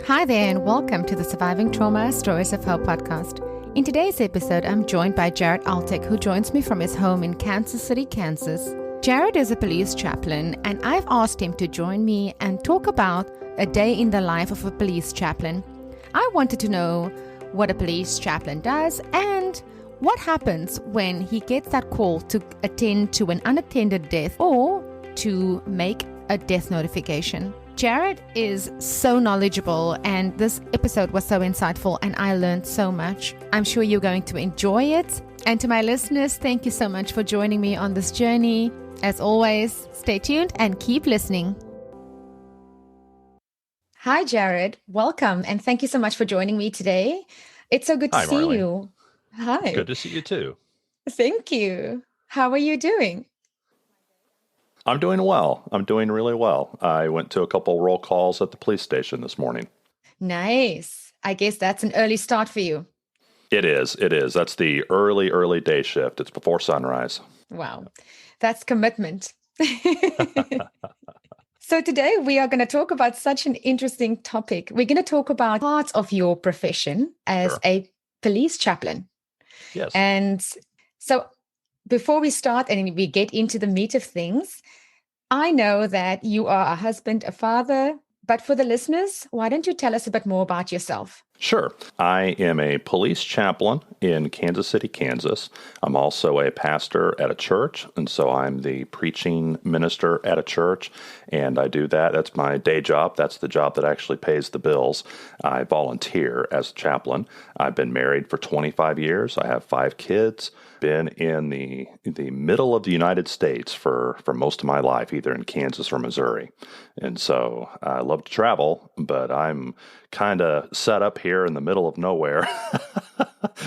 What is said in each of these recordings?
Hi there, and welcome to the Surviving Trauma Stories of Hope podcast. In today's episode, I'm joined by Jared Altic, who joins me from his home in Kansas City, Kansas. Jared is a police chaplain, and I've asked him to join me and talk about a day in the life of a police chaplain. I wanted to know what a police chaplain does and what happens when he gets that call to attend to an unattended death or to make a death notification. Jared is so knowledgeable, and this episode was so insightful, and I learned so much. I'm sure you're going to enjoy it. And to my listeners, thank you so much for joining me on this journey. As always, stay tuned and keep listening. Hi, Jared. Welcome, and thank you so much for joining me today. It's so good to see Marlene. you. Hi. Good to see you too. Thank you. How are you doing? I'm doing well. I'm doing really well. I went to a couple roll calls at the police station this morning. Nice. I guess that's an early start for you. It is. That's the early day shift. It's before sunrise. Wow. That's commitment. So today we are going to talk about such an interesting topic. We're going to talk about parts of your profession as a police chaplain. Yes. And so before we start and we get into the meat of things, I know that you are a husband, a father, but for the listeners, why don't you tell us a bit more about yourself? Sure. I am a police chaplain in Kansas City, Kansas. I'm also a pastor at a church, and so I'm the preaching minister at a church, and I do that. That's my day job. That's the job that actually pays the bills. I volunteer as a chaplain. I've been married for 25 years. I have 5 kids. Been in the middle of the United States for most of my life, either in Kansas or Missouri. And so I love to travel, but I'm kind of set up here in the middle of nowhere.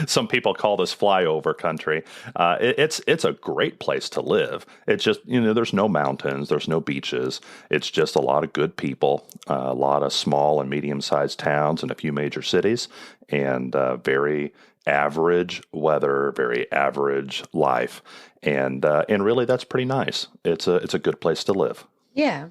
Some people call this flyover country. It's a great place to live. It's just, there's no mountains, there's no beaches. It's just a lot of good people, a lot of small and medium-sized towns and a few major cities, and very average weather, very average life, and really that's pretty nice. It's a good place to live. Yeah,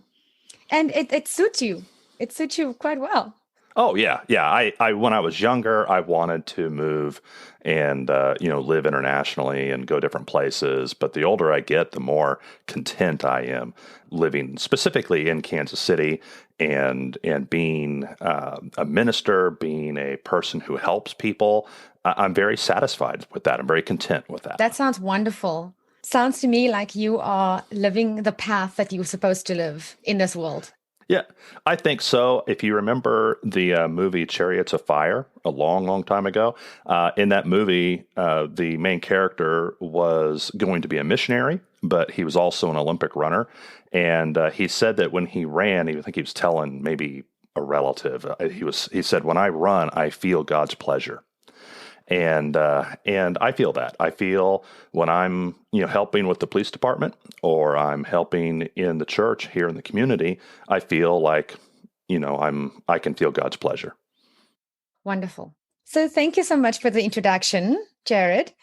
and it suits you. It suits you quite well. Oh yeah. I when I was younger, I wanted to move and live internationally and go different places. But the older I get, the more content I am living specifically in Kansas City and being a minister, being a person who helps people. I'm very satisfied with that. I'm very content with that. That sounds wonderful. Sounds to me like you are living the path that you're supposed to live in this world. Yeah, I think so. If you remember the movie Chariots of Fire a long time ago, in that movie, the main character was going to be a missionary, but he was also an Olympic runner. And he said that when he ran, I think he was telling maybe a relative, he said, "When I run, I feel God's pleasure." And I feel that. I feel when I'm, helping with the police department or I'm helping in the church here in the community, I feel like, I can feel God's pleasure. Wonderful. So thank you so much for the introduction, Jared.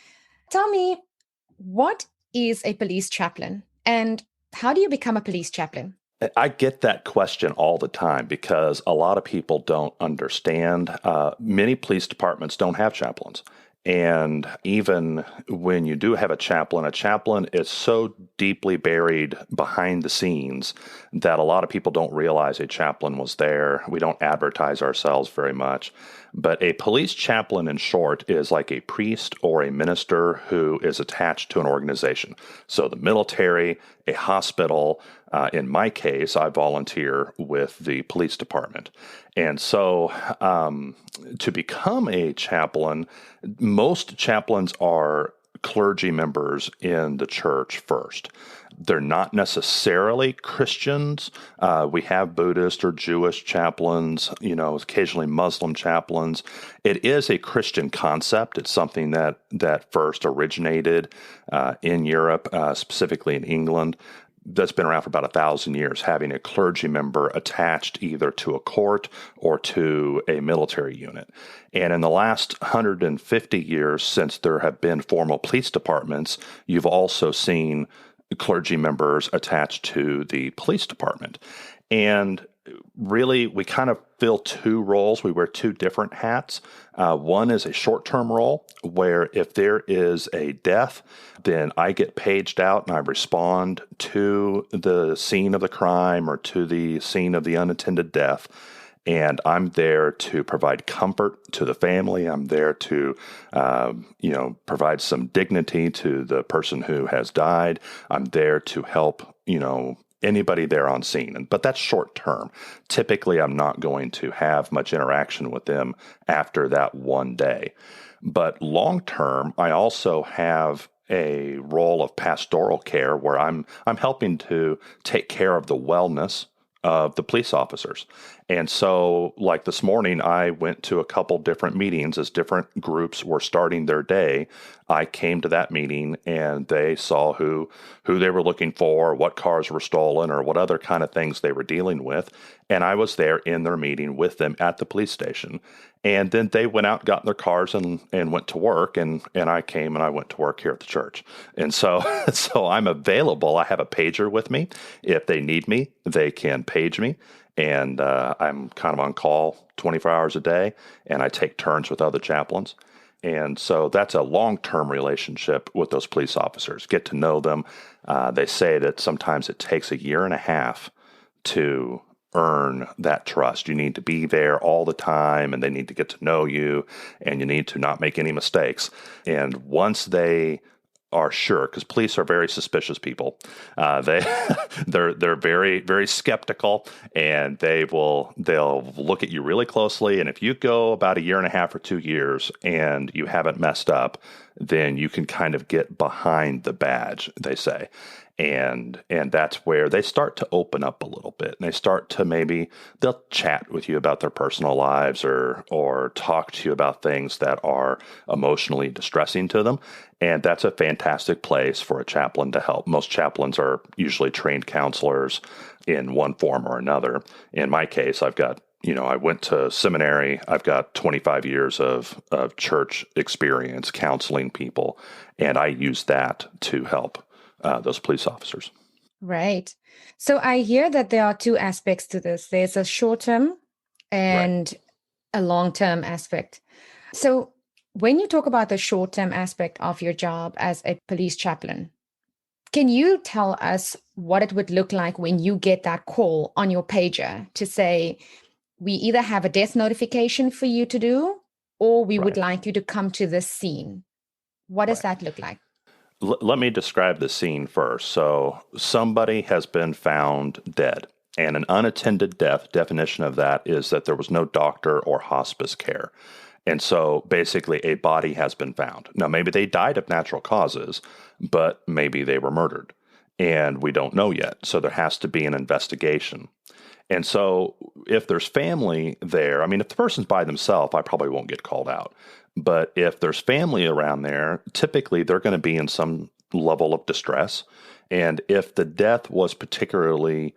Tell me, what is a police chaplain and how do you become a police chaplain? I get that question all the time because a lot of people don't understand. Many police departments don't have chaplains. And even when you do have a chaplain is so deeply buried behind the scenes that a lot of people don't realize a chaplain was there. We don't advertise ourselves very much. But a police chaplain, in short, is like a priest or a minister who is attached to an organization. So the military, a hospital. In my case, I volunteer with the police department. And so to become a chaplain, most chaplains are clergy members in the church first. They're not necessarily Christians. We have Buddhist or Jewish chaplains, occasionally Muslim chaplains. It is a Christian concept. It's something that first originated in Europe, specifically in England. That's been around for about 1,000 years, having a clergy member attached either to a court or to a military unit. And in the last 150 years, since there have been formal police departments, you've also seen clergy members attached to the police department. And really, we kind of fill two roles. We wear two different hats. One is a short-term role where if there is a death, then I get paged out and I respond to the scene of the crime or to the scene of the unattended death. And I'm there to provide comfort to the family. I'm there to, provide some dignity to the person who has died. I'm there to help, anybody there on scene. But that's short term. Typically, I'm not going to have much interaction with them after that one day. But long term, I also have a role of pastoral care where I'm helping to take care of the wellness of the police officers. And so, like this morning, I went to a couple different meetings as different groups were starting their day. I came to that meeting and they saw who they were looking for, what cars were stolen, or what other kind of things they were dealing with. And I was there in their meeting with them at the police station. And then they went out, got in their cars and went to work. And I came and I went to work here at the church. And so, so I'm available. I have a pager with me. If they need me, they can page me. And I'm kind of on call 24 hours a day, and I take turns with other chaplains. And so that's a long-term relationship with those police officers. Get to know them. They say that sometimes it takes a year and a half to earn that trust. You need to be there all the time, and they need to get to know you, and you need to not make any mistakes. And once they are sure, because police are very suspicious people. They're very, very skeptical, and they'll look at you really closely. And if you go about a year and a half or 2 years and you haven't messed up, then you can kind of get behind the badge, they say. And that's where they start to open up a little bit, and they start to they'll chat with you about their personal lives or talk to you about things that are emotionally distressing to them. And that's a fantastic place for a chaplain to help. Most chaplains are usually trained counselors in one form or another. In my case, I've got I went to seminary. I've got 25 years of church experience counseling people, and I use that to help those police officers. Right. So I hear that there are two aspects to this. There's a short-term and a long-term aspect. So when you talk about the short-term aspect of your job as a police chaplain, can you tell us what it would look like when you get that call on your pager to say, we either have a death notification for you to do, or we would like you to come to this scene? What does that look like? Let me describe the scene first. So somebody has been found dead, and an unattended death, definition of that is that there was no doctor or hospice care. And so basically a body has been found. Now, maybe they died of natural causes, but maybe they were murdered, and we don't know yet. So there has to be an investigation. And so if there's family there, if the person's by themselves, I probably won't get called out. But if there's family around there, typically they're going to be in some level of distress. And if the death was particularly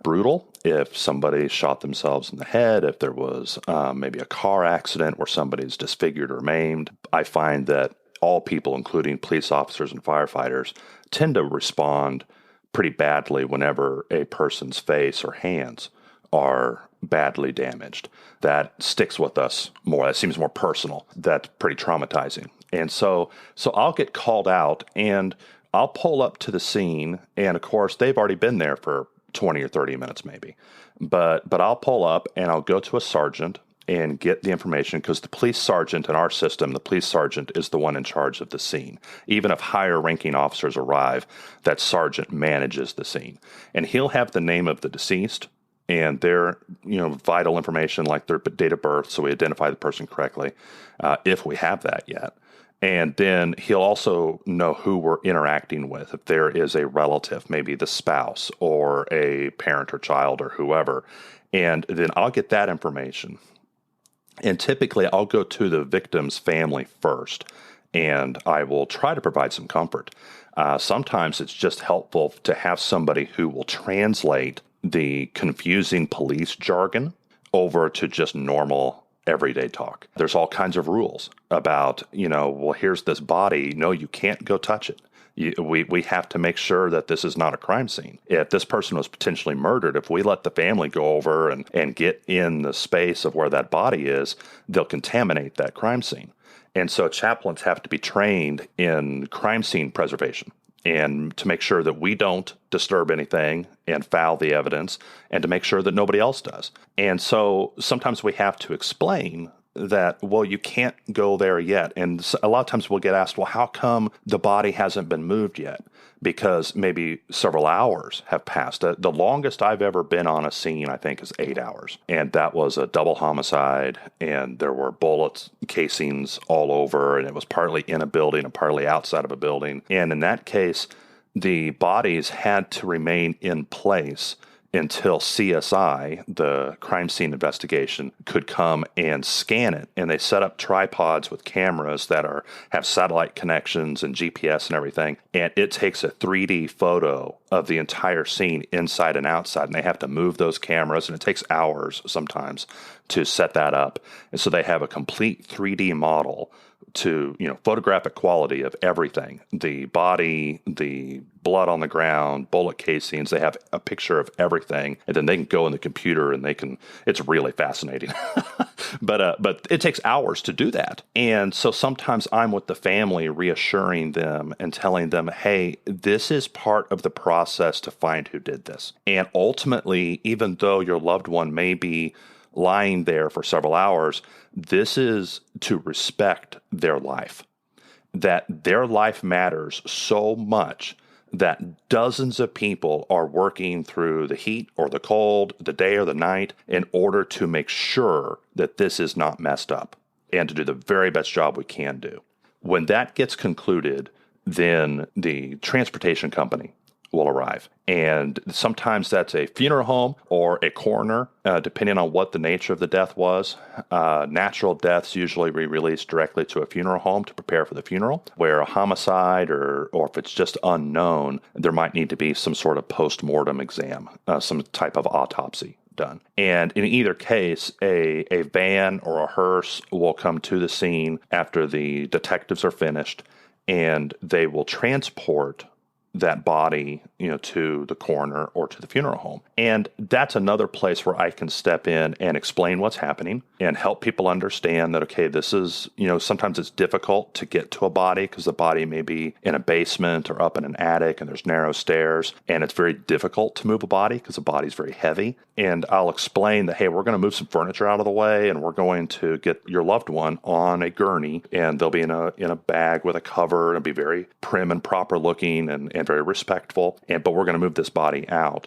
brutal, if somebody shot themselves in the head, if there was maybe a car accident where somebody's disfigured or maimed, I find that all people, including police officers and firefighters, tend to respond pretty badly whenever a person's face or hands are badly damaged. That sticks with us more. That seems more personal. That's pretty traumatizing. And so I'll get called out and I'll pull up to the scene. And of course, they've already been there for 20 or 30 minutes maybe. But I'll pull up and I'll go to a sergeant and get the information, because the police sergeant in our system, the police sergeant is the one in charge of the scene. Even if higher ranking officers arrive, that sergeant manages the scene. And he'll have the name of the deceased and their vital information like their date of birth, so we identify the person correctly, if we have that yet. And then he'll also know who we're interacting with. If there is a relative, maybe the spouse or a parent or child or whoever, and then I'll get that information. And typically I'll go to the victim's family first, and I will try to provide some comfort. Sometimes it's just helpful to have somebody who will translate the confusing police jargon over to just normal everyday talk. There's all kinds of rules about, well, here's this body. No, you can't go touch it. We have to make sure that this is not a crime scene. If this person was potentially murdered, if we let the family go over and get in the space of where that body is, they'll contaminate that crime scene. And so chaplains have to be trained in crime scene preservation and to make sure that we don't disturb anything and foul the evidence, and to make sure that nobody else does. And so sometimes we have to explain that, well, you can't go there yet. And a lot of times we'll get asked, well, how come the body hasn't been moved yet? Because maybe several hours have passed. The longest I've ever been on a scene, I think, is 8 hours. And that was a double homicide, and there were bullet casings all over, and it was partly in a building and partly outside of a building. And in that case, the bodies had to remain in place until CSI, the crime scene investigation, could come and scan it. And they set up tripods with cameras that have satellite connections and GPS and everything. And it takes a 3D photo of the entire scene inside and outside. And they have to move those cameras, and it takes hours sometimes to set that up. And so they have a complete 3D model to, photographic quality of everything, the body, the blood on the ground, bullet casings. They have a picture of everything, and then they can go in the computer and it's really fascinating. But it takes hours to do that. And so sometimes I'm with the family reassuring them and telling them, hey, this is part of the process to find who did this. And ultimately, even though your loved one may be lying there for several hours, this is to respect their life, that their life matters so much that dozens of people are working through the heat or the cold, the day or the night, in order to make sure that this is not messed up and to do the very best job we can do. When that gets concluded, then the transportation company will arrive. And sometimes that's a funeral home or a coroner, depending on what the nature of the death was. Natural deaths usually we release directly to a funeral home to prepare for the funeral, where a homicide or if it's just unknown, there might need to be some sort of post-mortem exam, some type of autopsy done. And in either case, a van or a hearse will come to the scene after the detectives are finished, and they will transport that body, to the coroner or to the funeral home. And that's another place where I can step in and explain what's happening and help people understand that, okay, this is, sometimes it's difficult to get to a body because the body may be in a basement or up in an attic and there's narrow stairs, and it's very difficult to move a body because the body's very heavy. And I'll explain that, hey, we're going to move some furniture out of the way, and we're going to get your loved one on a gurney, and they'll be in a bag with a cover, and be very prim and proper looking and very respectful. But we're going to move this body out.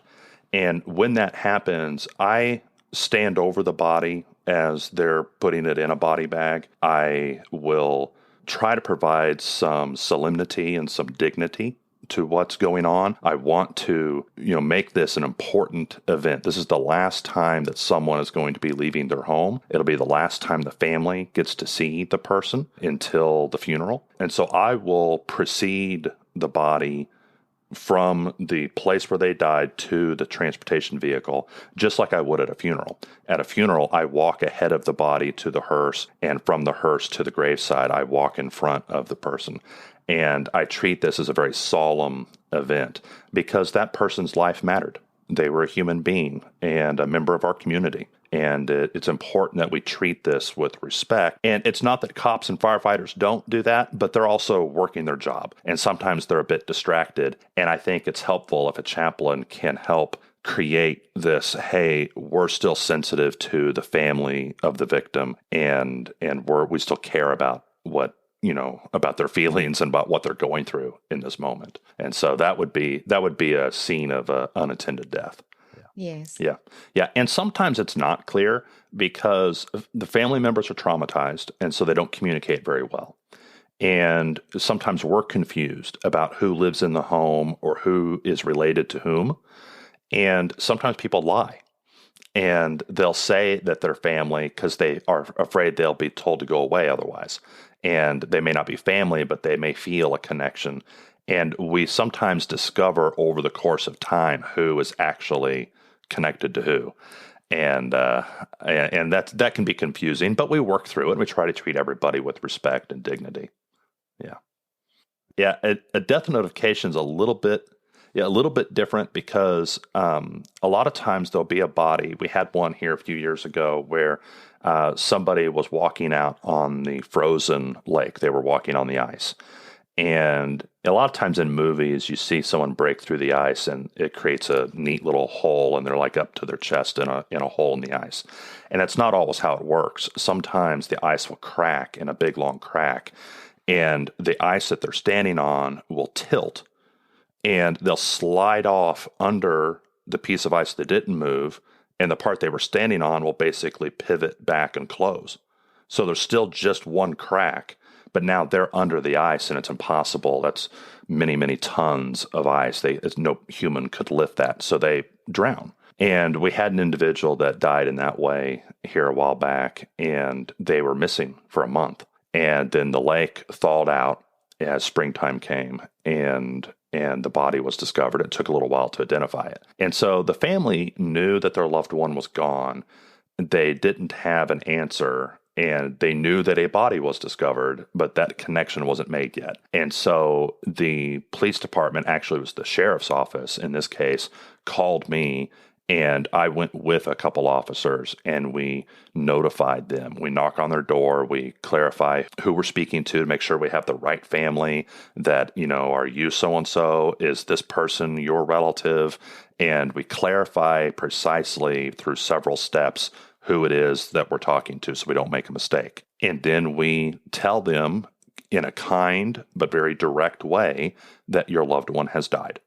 And when that happens, I stand over the body as they're putting it in a body bag. I will try to provide some solemnity and some dignity to what's going on. I want to, make this an important event. This is the last time that someone is going to be leaving their home. It'll be the last time the family gets to see the person until the funeral. And so I will precede the body from the place where they died to the transportation vehicle, just like I would at a funeral. At a funeral, I walk ahead of the body to the hearse, and from the hearse to the graveside, I walk in front of the person. And I treat this as a very solemn event because that person's life mattered. They were a human being and a member of our community. And it's important that we treat this with respect. And it's not that cops and firefighters don't do that, but they're also working their job. And sometimes they're a bit distracted. And I think it's helpful if a chaplain can help create this, hey, we're still sensitive to the family of the victim, and we still care about what, about their feelings and about what they're going through in this moment. And so that would be a scene of unattended death. Yes. Yeah. And sometimes it's not clear because the family members are traumatized, and so they don't communicate very well. And sometimes we're confused about who lives in the home or who is related to whom. And sometimes people lie. And they'll say that they're family because they are afraid they'll be told to go away otherwise. And they may not be family, but they may feel a connection. And we sometimes discover over the course of time who is actually connected to who. And that can be confusing, but we work through it. We try to treat everybody with respect and dignity. Yeah. Yeah, a death notification is a little bit different because a lot of times there'll be a body. We had one here a few years ago where somebody was walking out on the frozen lake. They were walking on the ice. And a lot of times in movies, you see someone break through the ice and it creates a neat little hole and they're like up to their chest in a hole in the ice. And that's not always how it works. Sometimes the ice will crack in a big long crack and the ice that they're standing on will tilt and they'll slide off under the piece of ice that didn't move, and the part they were standing on will basically pivot back and close. So there's still just one crack, but now they're under the ice, and it's impossible. That's many, many tons of ice. No human could lift that, so they drown. And we had an individual that died in that way here a while back, and they were missing for a month. And then the lake thawed out as springtime came, and the body was discovered. It took a little while to identify it. And so the family knew that their loved one was gone. They didn't have an answer, and they knew that a body was discovered, but that connection wasn't made yet. And so the police department, actually it was the sheriff's office in this case, called me, and I went with a couple officers and we notified them. We knock on their door. We clarify who we're speaking to make sure we have the right family, that, are you so-and-so? Is this person your relative? And we clarify precisely through several steps who it is that we're talking to so we don't make a mistake. And then we tell them in a kind but very direct way that your loved one has died.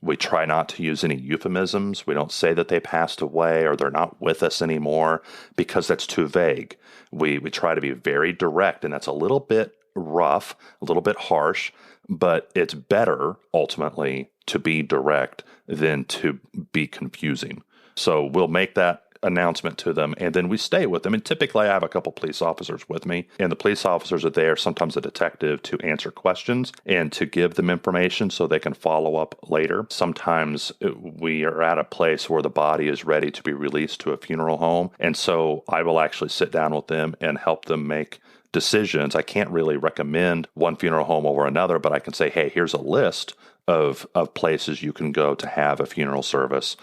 We try not to use any euphemisms. We don't say that they passed away or they're not with us anymore because that's too vague. We try to be very direct, and that's a little bit rough, a little bit harsh, but it's better ultimately to be direct than to be confusing. So we'll make that announcement to them, and then we stay with them. And typically I have a couple police officers with me, and the police officers are there, sometimes a detective, to answer questions and to give them information so they can follow up later. Sometimes we are at a place where the body is ready to be released to a funeral home, and so I will actually sit down with them and help them make decisions. I can't really recommend one funeral home over another, but I can say, hey, here's a list of places you can go to have a funeral service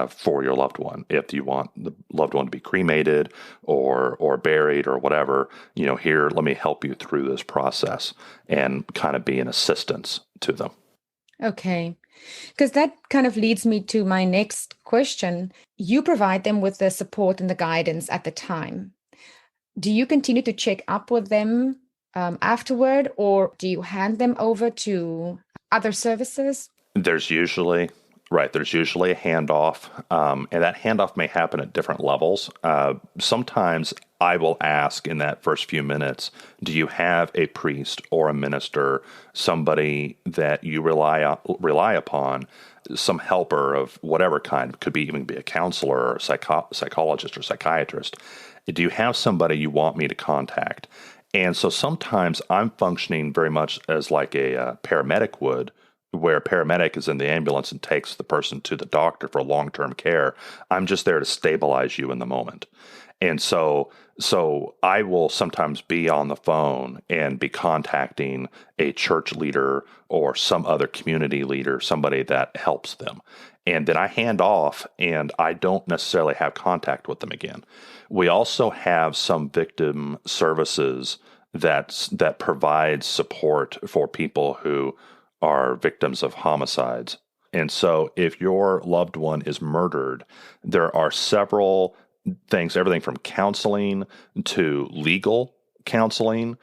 for your loved one. If you want the loved one to be cremated or buried or whatever, here, let me help you through this process and kind of be an assistance to them. Okay. Because that kind of leads me to my next question. You provide them with the support and the guidance at the time. Do you continue to check up with them afterward, or do you hand them over to other services? There's usually a handoff, and that handoff may happen at different levels. Sometimes I will ask in that first few minutes, do you have a priest or a minister, somebody that you rely upon, some helper of whatever kind, could even be a counselor or a psychologist or psychiatrist. Do you have somebody you want me to contact? And so sometimes I'm functioning very much as like a paramedic would, where a paramedic is in the ambulance and takes the person to the doctor for long-term care. I'm just there to stabilize you in the moment. And so I will sometimes be on the phone and be contacting a church leader or some other community leader, somebody that helps them. And then I hand off, and I don't necessarily have contact with them again. We also have some victim services that provide support for people who are victims of homicides. And so if your loved one is murdered, there are several things, everything from counseling to legal counseling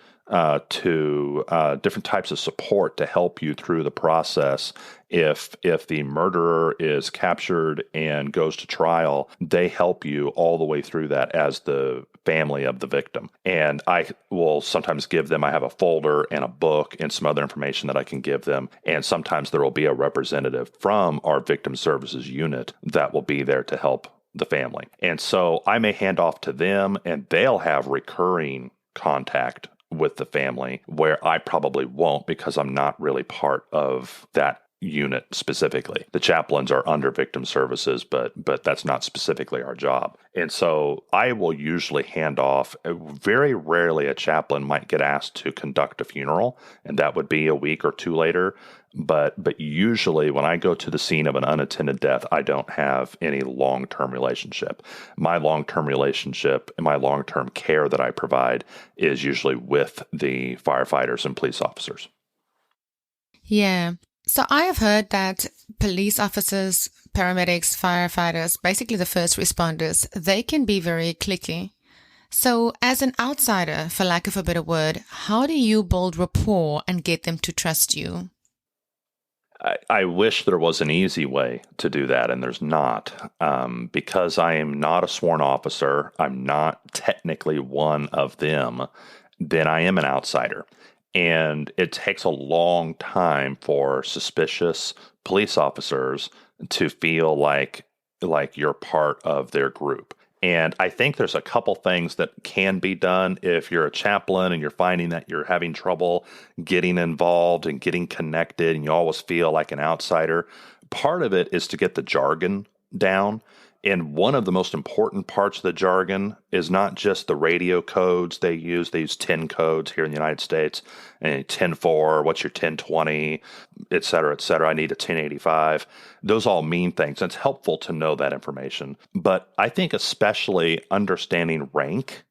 to different types of support to help you through the process. If the murderer is captured and goes to trial, they help you all the way through that as the family of the victim. And I will sometimes give them, I have a folder and a book and some other information that I can give them. And sometimes there will be a representative from our victim services unit that will be there to help the family. And so I may hand off to them, and they'll have recurring contact with the family where I probably won't, because I'm not really part of that unit specifically. The chaplains are under victim services, but that's not specifically our job. And so I will usually hand off. Very rarely a chaplain might get asked to conduct a funeral, and that would be a week or two later. But usually when I go to the scene of an unattended death, I don't have any long-term relationship. My long-term relationship and my long-term care that I provide is usually with the firefighters and police officers. Yeah. So I have heard that police officers, paramedics, firefighters, basically the first responders, they can be very cliquey. So as an outsider, for lack of a better word, how do you build rapport and get them to trust you? I wish there was an easy way to do that, and there's not. Because I am not a sworn officer, I'm not technically one of them, then I am an outsider. And it takes a long time for suspicious police officers to feel like you're part of their group. And I think there's a couple things that can be done if you're a chaplain and you're finding that you're having trouble getting involved and getting connected and you always feel like an outsider. Part of it is to get the jargon down. And one of the most important parts of the jargon is not just the radio codes they use. They use 10 codes here in the United States, and 10-4, what's your 10-20, et cetera, et cetera. I need a 10-85. Those all mean things. And it's helpful to know that information. But I think especially understanding rank,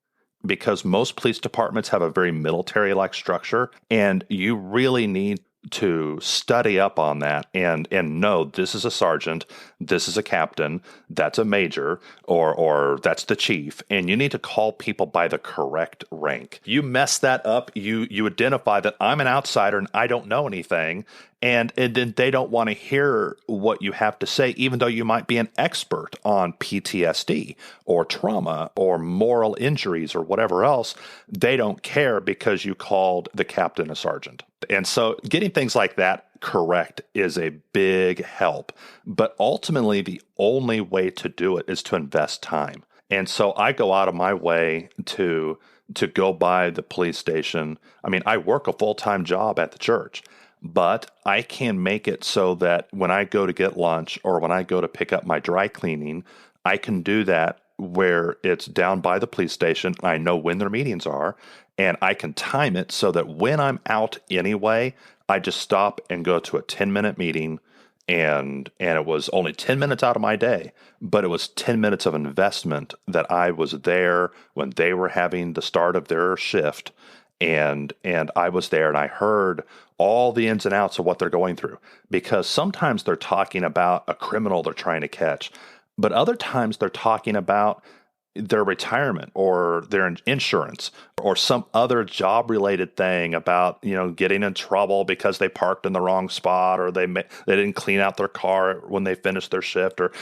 because most police departments have a very military-like structure, and you really need to study up on that and know this is a sergeant, this is a captain, that's a major, or that's the chief, and you need to call people by the correct rank. You mess that up, you identify that I'm an outsider and I don't know anything, and then they don't want to hear what you have to say, even though you might be an expert on PTSD or trauma or moral injuries or whatever else. They don't care because you called the captain a sergeant. And so getting things like that correct is a big help. But ultimately, the only way to do it is to invest time. And so I go out of my way to go by the police station. I mean, I work a full-time job at the church, but I can make it so that when I go to get lunch or when I go to pick up my dry cleaning, I can do that where it's down by the police station. I know when their meetings are, and I can time it so that when I'm out anyway, I just stop and go to a 10-minute meeting, and it was only 10 minutes out of my day, but it was 10 minutes of investment that I was there when they were having the start of their shift, and I was there and I heard all the ins and outs of what they're going through, because sometimes they're talking about a criminal they're trying to catch, but other times they're talking about their retirement or their insurance or some other job-related thing about, getting in trouble because they parked in the wrong spot or they didn't clean out their car when they finished their shift, or,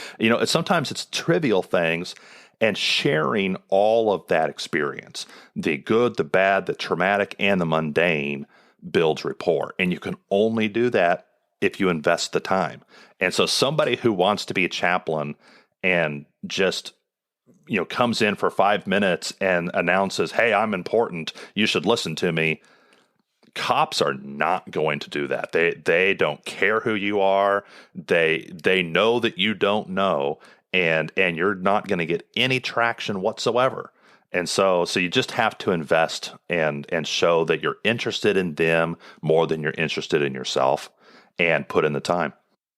sometimes it's trivial things. And sharing all of that experience, the good, the bad, the traumatic, and the mundane, builds rapport. And you can only do that if you invest the time. And so somebody who wants to be a chaplain and just comes in for 5 minutes and announces, "Hey, I'm important, you should listen to me." Cops are not going to do that. They don't care who you are. They know that you don't know, and you're not going to get any traction whatsoever. And so you just have to invest and show that you're interested in them more than you're interested in yourself, and put in the time.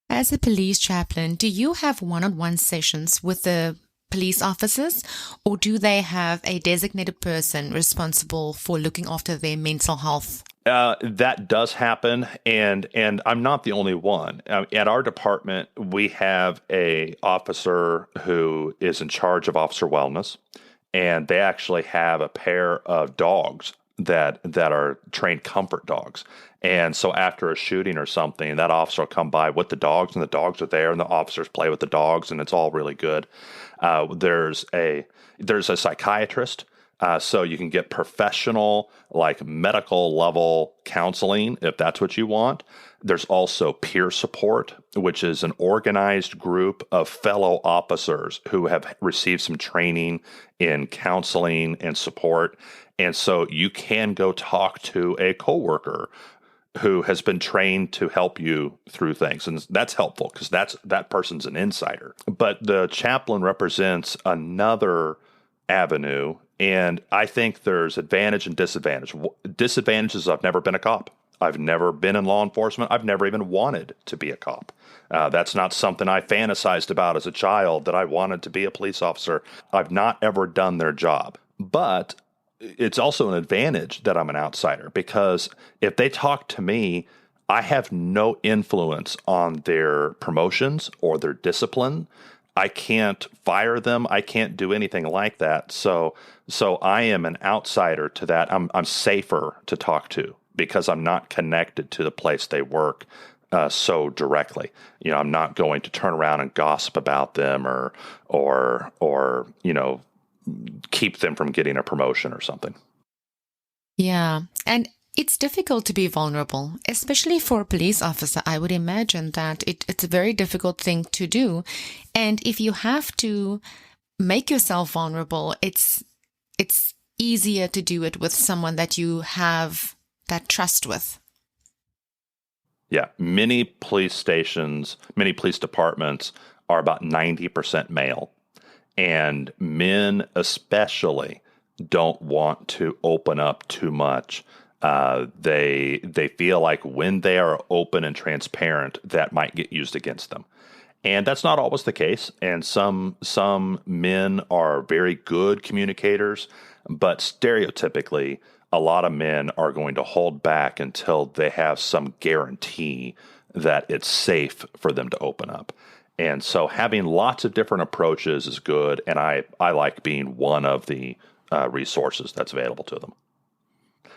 As a police chaplain, do you have one-on-one sessions with the police officers, or do they have a designated person responsible for looking after their mental health? That does happen, and I'm not the only one. At our department, we have a officer who is in charge of officer wellness, and they actually have a pair of dogs that are trained comfort dogs. And so after a shooting or something, that officer will come by with the dogs, and the dogs are there, and the officers play with the dogs, and it's all really good. There's a psychiatrist, so you can get professional, like medical level counseling if that's what you want. There's also peer support, which is an organized group of fellow officers who have received some training in counseling and support. And so you can go talk to a coworker who has been trained to help you through things. And that's helpful because that person's an insider. But the chaplain represents another avenue. And I think there's advantage and disadvantage. Disadvantage is I've never been a cop. I've never been in law enforcement. I've never even wanted to be a cop. That's not something I fantasized about as a child, that I wanted to be a police officer. I've not ever done their job. But it's also an advantage that I'm an outsider, because if they talk to me, I have no influence on their promotions or their discipline. I can't fire them. I can't do anything like that. So I am an outsider to that. I'm safer to talk to because I'm not connected to the place they work so directly. I'm not going to turn around and gossip about them or keep them from getting a promotion or something. Yeah. And it's difficult to be vulnerable, especially for a police officer. I would imagine that it's a very difficult thing to do. And if you have to make yourself vulnerable, it's easier to do it with someone that you have that trust with. Yeah. Many police stations, many police departments are about 90% male. And men especially don't want to open up too much. They feel like when they are open and transparent, that might get used against them. And that's not always the case. And some men are very good communicators, but stereotypically, a lot of men are going to hold back until they have some guarantee that it's safe for them to open up. And so having lots of different approaches is good, and I like being one of the resources that's available to them.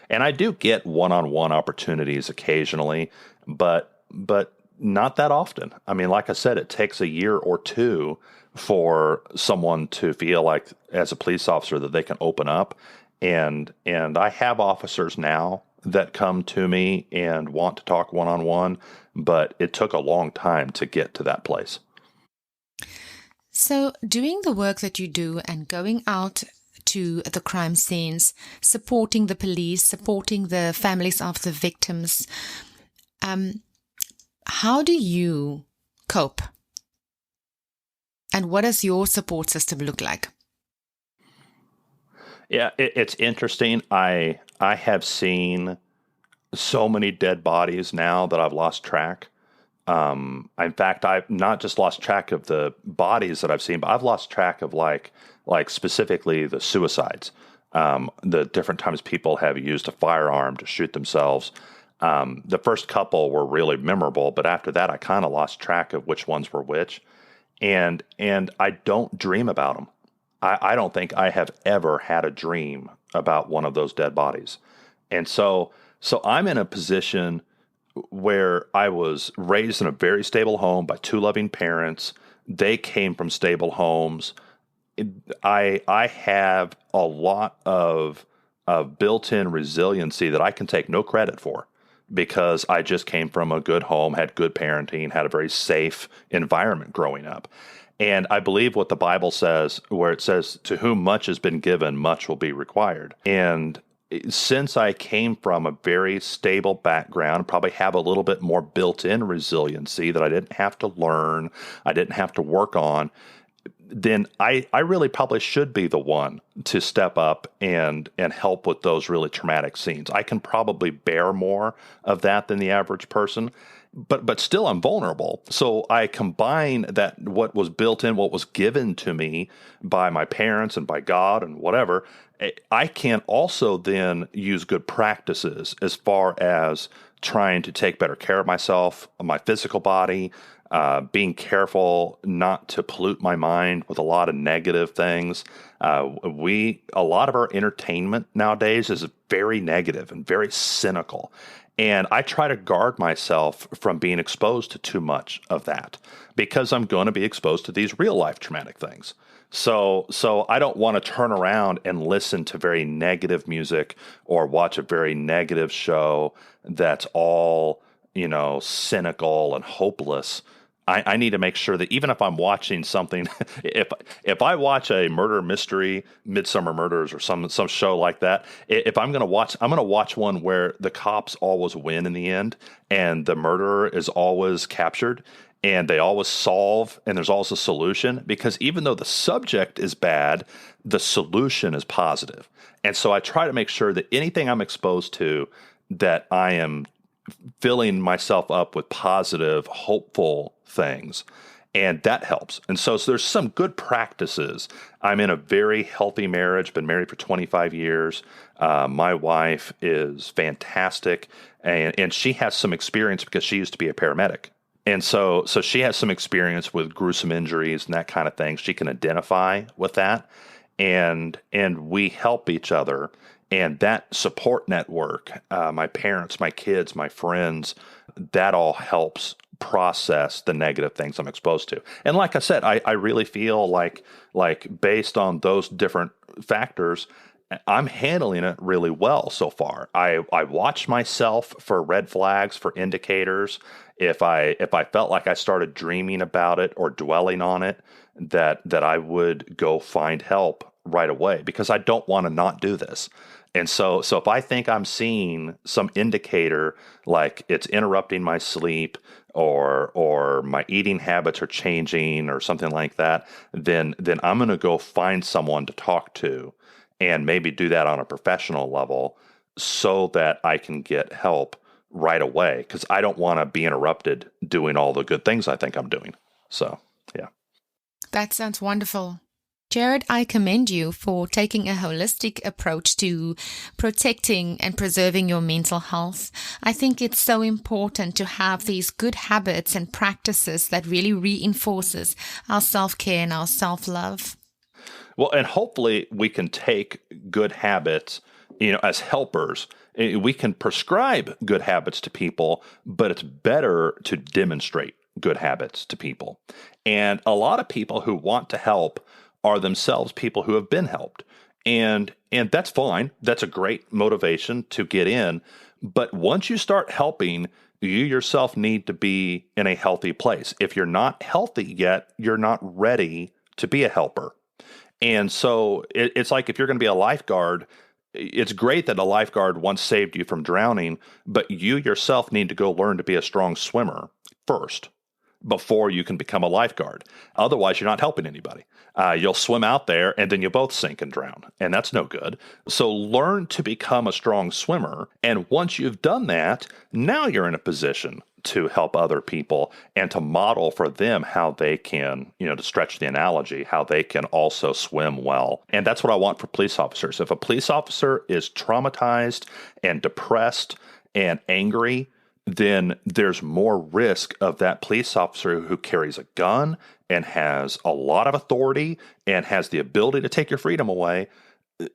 And I do get one-on-one opportunities occasionally, but not that often. I mean, like I said, it takes a year or two for someone to feel like, as a police officer, that they can open up. And I have officers now that come to me and want to talk one-on-one, but it took a long time to get to that place. So doing the work that you do and going out to the crime scenes, supporting the police, supporting the families of the victims, how do you cope? And what does your support system look like? Yeah, it's interesting. I have seen so many dead bodies now that I've lost track. In fact, I've not just lost track of the bodies that I've seen, but I've lost track of like specifically the suicides, the different times people have used a firearm to shoot themselves. The first couple were really memorable, but after that, I kind of lost track of which ones were which. And I don't dream about them. I don't think I have ever had a dream about one of those dead bodies. And so I'm in a position where I was raised in a very stable home by two loving parents. They came from stable homes. I have a lot of built-in resiliency that I can take no credit for, because I just came from a good home, had good parenting, had a very safe environment growing up. And I believe what the Bible says, where it says, to whom much has been given, much will be required. And since I came from a very stable background, probably have a little bit more built-in resiliency that I didn't have to learn, I didn't have to work on, then I really probably should be the one to step up and help with those really traumatic scenes. I can probably bear more of that than the average person, but still I'm vulnerable. So I combine that, what was built in, what was given to me by my parents and by God and whatever. I can also then use good practices as far as trying to take better care of myself, my physical body, being careful not to pollute my mind with a lot of negative things. A lot of our entertainment nowadays is very negative and very cynical. And I try to guard myself from being exposed to too much of that, because I'm going to be exposed to these real life traumatic things. So I don't want to turn around and listen to very negative music or watch a very negative show that's all, cynical and hopeless. I need to make sure that even if I'm watching something, if I watch a murder mystery, Midsummer Murders or some show like that, if I'm going to watch one where the cops always win in the end and the murderer is always captured and they always solve and there's always a solution, because even though the subject is bad, the solution is positive. And so I try to make sure that anything I'm exposed to, that I am filling myself up with positive, hopeful things. And that helps. And so there's some good practices. I'm in a very healthy marriage, been married for 25 years. My wife is fantastic, and she has some experience because she used to be a paramedic. And so she has some experience with gruesome injuries and that kind of thing. She can identify with that. And we help each other. And that support network, my parents, my kids, my friends, that all helps process the negative things I'm exposed to. And like I said, I really feel like based on those different factors, I'm handling it really well so far. I watch myself for red flags, for indicators. If I felt like I started dreaming about it or dwelling on it, that I would go find help right away, because I don't want to not do this. And so if I think I'm seeing some indicator like it's interrupting my sleep or my eating habits are changing or something like that, then I'm going to go find someone to talk to and maybe do that on a professional level so that I can get help right away, because I don't want to be interrupted doing all the good things I think I'm doing. So, yeah. That sounds wonderful. Jared, I commend you for taking a holistic approach to protecting and preserving your mental health. I think it's so important to have these good habits and practices that really reinforces our self-care and our self-love. Well, and hopefully we can take good habits, as helpers. We can prescribe good habits to people, but it's better to demonstrate good habits to people. And a lot of people who want to help are themselves people who have been helped. And that's fine. That's a great motivation to get in. But once you start helping, you yourself need to be in a healthy place. If you're not healthy yet, you're not ready to be a helper. And so it's like if you're going to be a lifeguard, it's great that a lifeguard once saved you from drowning, but you yourself need to go learn to be a strong swimmer first before you can become a lifeguard. Otherwise, you're not helping anybody. You'll swim out there and then you both sink and drown, and that's no good. So learn to become a strong swimmer. And once you've done that, now you're in a position to help other people and to model for them how they can, to stretch the analogy, how they can also swim well. And that's what I want for police officers. If a police officer is traumatized and depressed and angry, then there's more risk of that police officer who carries a gun and has a lot of authority and has the ability to take your freedom away.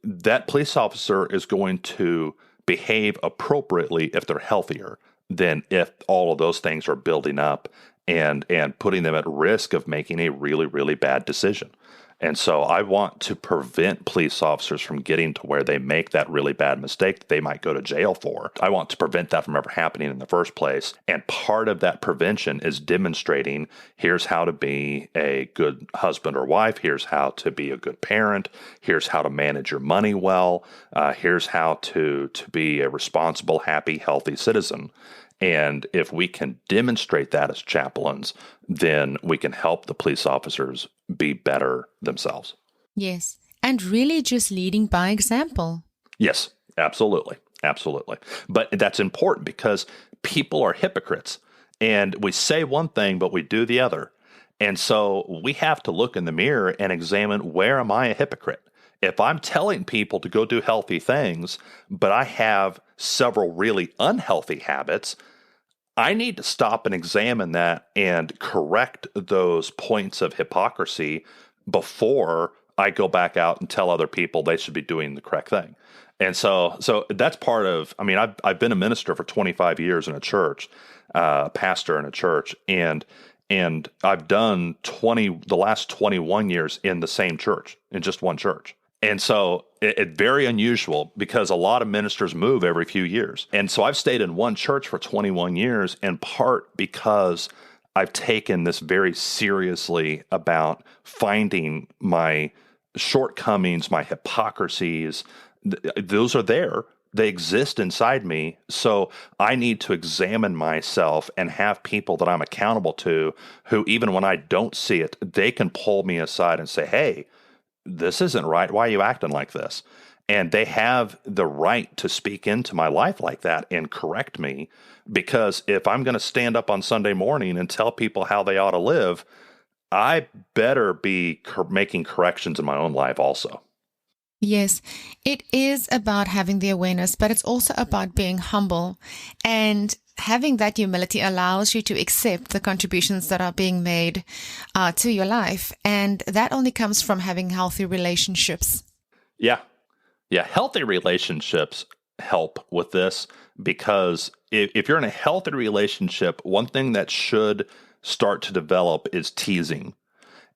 That police officer is going to behave appropriately if they're healthier than if all of those things are building up and putting them at risk of making a really, really bad decision. And so I want to prevent police officers from getting to where they make that really bad mistake that they might go to jail for. I want to prevent that from ever happening in the first place. And part of that prevention is demonstrating, here's how to be a good husband or wife. Here's how to be a good parent. Here's how to manage your money well. Here's how to be a responsible, happy, healthy citizen. And if we can demonstrate that as chaplains, then we can help the police officers be better themselves. Yes. And really just leading by example. Yes, absolutely. Absolutely. But that's important because people are hypocrites and we say one thing, but we do the other. And so we have to look in the mirror and examine, where am I a hypocrite? If I'm telling people to go do healthy things, but I have several really unhealthy habits, I need to stop and examine that and correct those points of hypocrisy before I go back out and tell other people they should be doing the correct thing. And so that's part of, I've been a minister for 25 years in a church, pastor in a church, and I've done the last 21 years in the same church, in just one church. And so it's very unusual because a lot of ministers move every few years. And so I've stayed in one church for 21 years, in part because I've taken this very seriously about finding my shortcomings, my hypocrisies. Those are there. They exist inside me. So I need to examine myself and have people that I'm accountable to who, even when I don't see it, they can pull me aside and say, hey, this isn't right. Why are you acting like this? And they have the right to speak into my life like that and correct me. Because if I'm going to stand up on Sunday morning and tell people how they ought to live, I better be making corrections in my own life also. Yes, it is about having the awareness, but it's also about being humble. And having that humility allows you to accept the contributions that are being made to your life. And that only comes from having healthy relationships. Yeah. Yeah. Healthy relationships help with this, because if you're in a healthy relationship, one thing that should start to develop is teasing.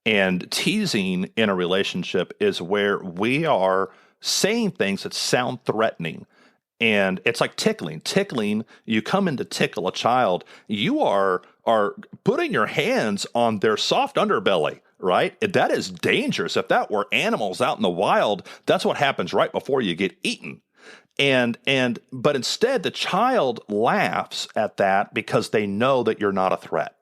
And teasing in a relationship is where we are saying things that sound threatening. And it's like tickling. Tickling, you come in to tickle a child, you are putting your hands on their soft underbelly, right? That is dangerous. If that were animals out in the wild, that's what happens right before you get eaten. But instead, the child laughs at that because they know that you're not a threat.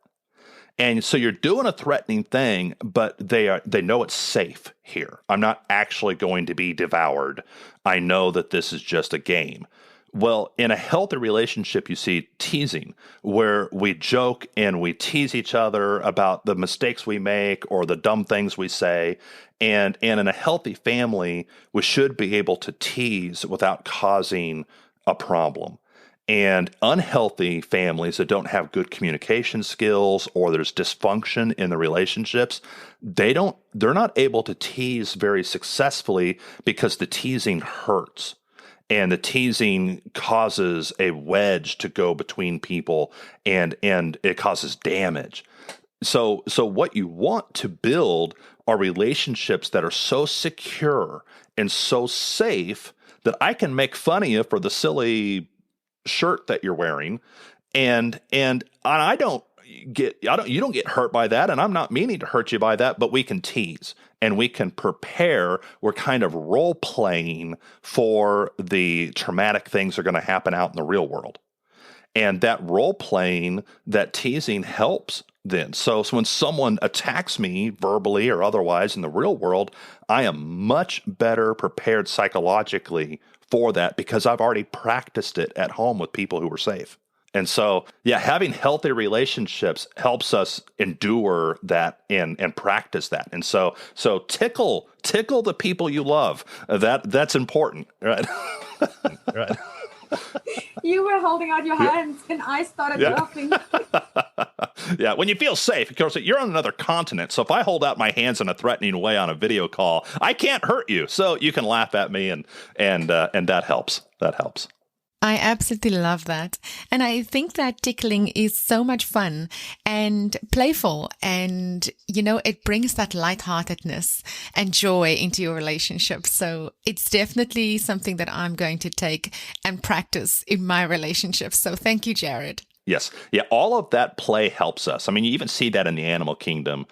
And so you're doing a threatening thing, but they know it's safe here. I'm not actually going to be devoured. I know that this is just a game. Well, in a healthy relationship, you see teasing, where we joke and we tease each other about the mistakes we make or the dumb things we say. And in a healthy family, we should be able to tease without causing a problem. And unhealthy families that don't have good communication skills, or there's dysfunction in the relationships, they're not able to tease very successfully because the teasing hurts. And the teasing causes a wedge to go between people, and it causes damage. So what you want to build are relationships that are so secure and so safe that I can make fun of you for the silly shirt that you're wearing, and you don't get hurt by that, and I'm not meaning to hurt you by that, but we can tease and we can prepare. We're kind of role playing for the traumatic things that are going to happen out in the real world. And that role playing, that teasing helps then. So when someone attacks me verbally or otherwise in the real world, I am much better prepared psychologically for that because I've already practiced it at home with people who were safe. And so, yeah, having healthy relationships helps us endure that and practice that. And so tickle the people you love. That's important, right? Right. You were holding out your hands, and I started laughing. Yeah, when you feel safe, of course, you're on another continent. So if I hold out my hands in a threatening way on a video call, I can't hurt you. So you can laugh at me, and that helps. That helps. I absolutely love that. And I think that tickling is so much fun and playful. And, it brings that lightheartedness and joy into your relationship. So it's definitely something that I'm going to take and practice in my relationship. So thank you, Jared. Yes. Yeah. All of that play helps us. I mean, you even see that in the animal kingdom.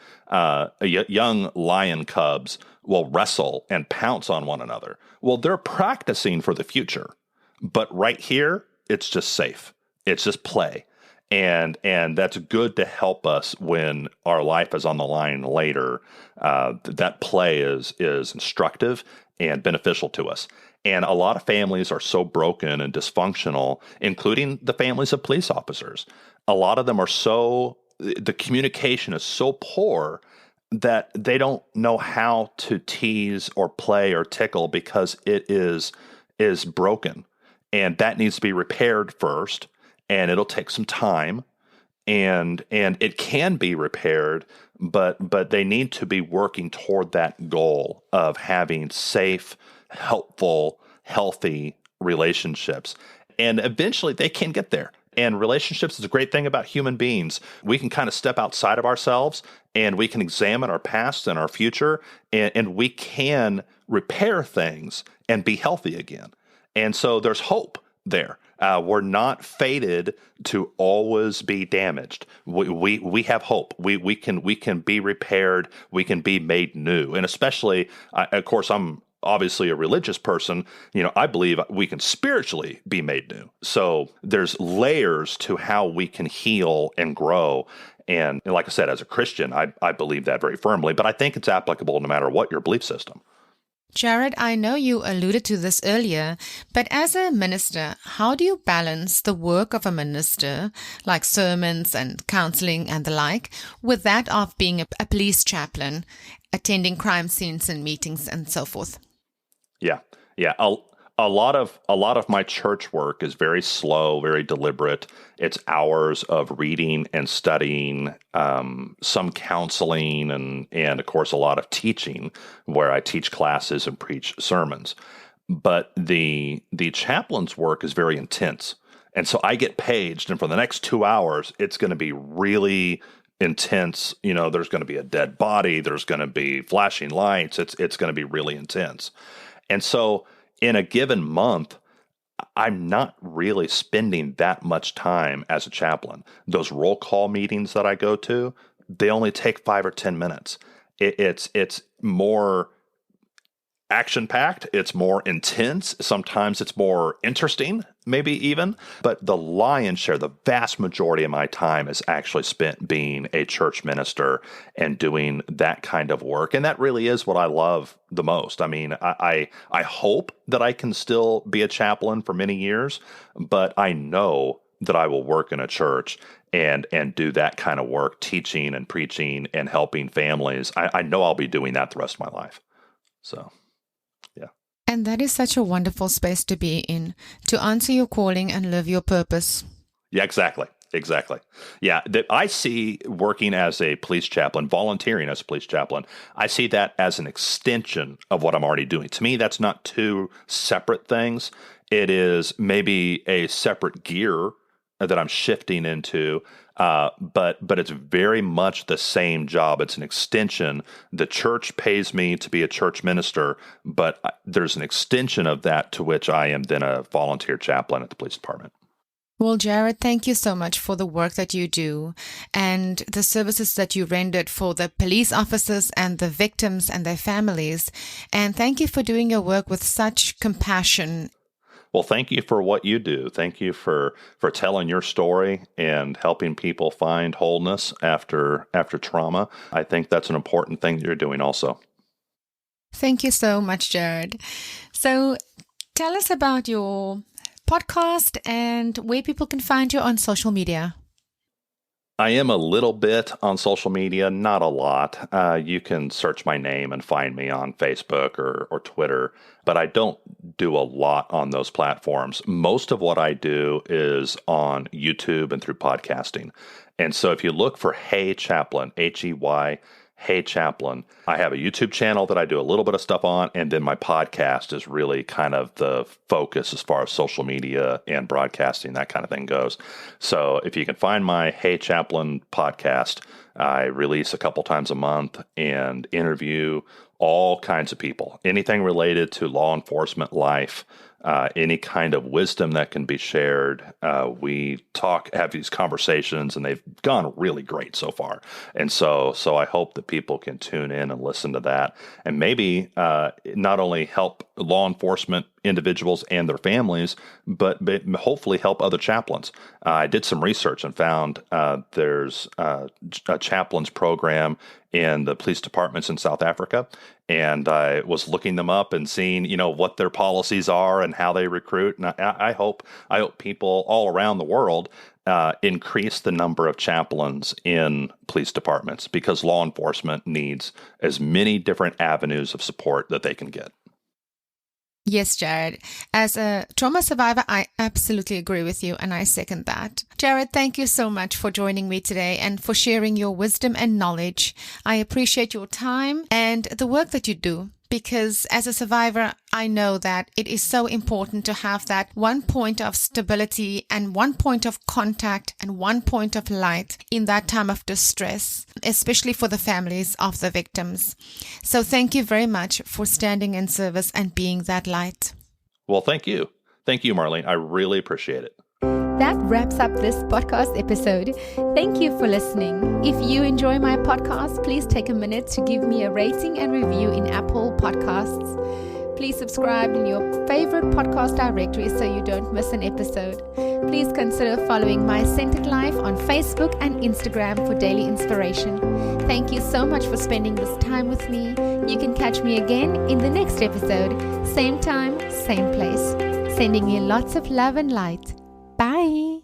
Young lion cubs will wrestle and pounce on one another. Well, they're practicing for the future. But right here, it's just safe. It's just play. And that's good to help us when our life is on the line later. That play is instructive and beneficial to us. And a lot of families are so broken and dysfunctional, including the families of police officers. A lot of them the communication is so poor that they don't know how to tease or play or tickle because it is broken. And that needs to be repaired first, and it'll take some time, and it can be repaired, but they need to be working toward that goal of having safe, helpful, healthy relationships. And eventually they can get there. And relationships is a great thing about human beings. We can kind of step outside of ourselves, and we can examine our past and our future, and we can repair things and be healthy again. And so there's hope there. We're not fated to always be damaged. We have hope. We can be repaired. We can be made new. And especially, of course, I'm obviously a religious person. I believe we can spiritually be made new. So there's layers to how we can heal and grow. And like I said, as a Christian, I believe that very firmly, but I think it's applicable no matter what your belief system. Jared, I know you alluded to this earlier, but as a minister, how do you balance the work of a minister, like sermons and counseling and the like, with that of being a police chaplain, attending crime scenes and meetings and so forth? Yeah. A lot of my church work is very slow, very deliberate. It's hours of reading and studying, some counseling, and of course a lot of teaching, where I teach classes and preach sermons. But the chaplain's work is very intense, and so I get paged, and for the next 2 hours, it's going to be really intense. There's going to be a dead body. There's going to be flashing lights. It's going to be really intense, and so in a given month, I'm not really spending that much time as a chaplain. Those roll call meetings that I go to, they only take 5 or 10 minutes. It's more action-packed. It's more intense. Sometimes it's more interesting, maybe even. But the lion's share, the vast majority of my time is actually spent being a church minister and doing that kind of work. And that really is what I love the most. I mean, I hope that I can still be a chaplain for many years, but I know that I will work in a church and do that kind of work, teaching and preaching and helping families. I know I'll be doing that the rest of my life. So, yeah. And that is such a wonderful space to be in, to answer your calling and live your purpose. Yeah, exactly. Yeah, I see working as a police chaplain, volunteering as a police chaplain, I see that as an extension of what I'm already doing. To me, that's not two separate things. It is maybe a separate gear that I'm shifting into, but it's very much the same job. It's an extension. The church pays me to be a church minister, but there's an extension of that to which I am then a volunteer chaplain at the police department. Well, Jared, thank you so much for the work that you do and the services that you rendered for the police officers and the victims and their families. And thank you for doing your work with such compassion. Well, thank you for what you do. Thank you for telling your story and helping people find wholeness after trauma. I think that's an important thing that you're doing also. Thank you so much, Jared. So tell us about your podcast and where people can find you on social media. I am a little bit on social media, not a lot. You can search my name and find me on Facebook or Twitter, but I don't do a lot on those platforms. Most of what I do is on YouTube and through podcasting. And so if you look for Hey Chaplain, H-E-Y, Hey Chaplain, I have a YouTube channel that I do a little bit of stuff on, and then my podcast is really kind of the focus as far as social media and broadcasting, that kind of thing goes. So if you can find my Hey Chaplain podcast, I release a couple times a month and interview all kinds of people, anything related to law enforcement life, any kind of wisdom that can be shared. We have these conversations, and they've gone really great so far. And so I hope that people can tune in and listen to that, and maybe not only help law enforcement individuals and their families, but hopefully help other chaplains. I did some research and found there's a chaplains program in the police departments in South Africa. And I was looking them up and seeing, what their policies are and how they recruit. And I hope people all around the world increase the number of chaplains in police departments, because law enforcement needs as many different avenues of support that they can get. Yes, Jared. As a trauma survivor, I absolutely agree with you, and I second that. Jared, thank you so much for joining me today and for sharing your wisdom and knowledge. I appreciate your time and the work that you do, because as a survivor, I know that it is so important to have that one point of stability and one point of contact and one point of light in that time of distress, especially for the families of the victims. So thank you very much for standing in service and being that light. Well, thank you. Thank you, Marlene. I really appreciate it. That wraps up this podcast episode. Thank you for listening. If you enjoy my podcast, please take a minute to give me a rating and review in Apple Podcasts. Please subscribe in your favorite podcast directory so you don't miss an episode. Please consider following My Centered Life on Facebook and Instagram for daily inspiration. Thank you so much for spending this time with me. You can catch me again in the next episode. Same time, same place. Sending you lots of love and light. Bye.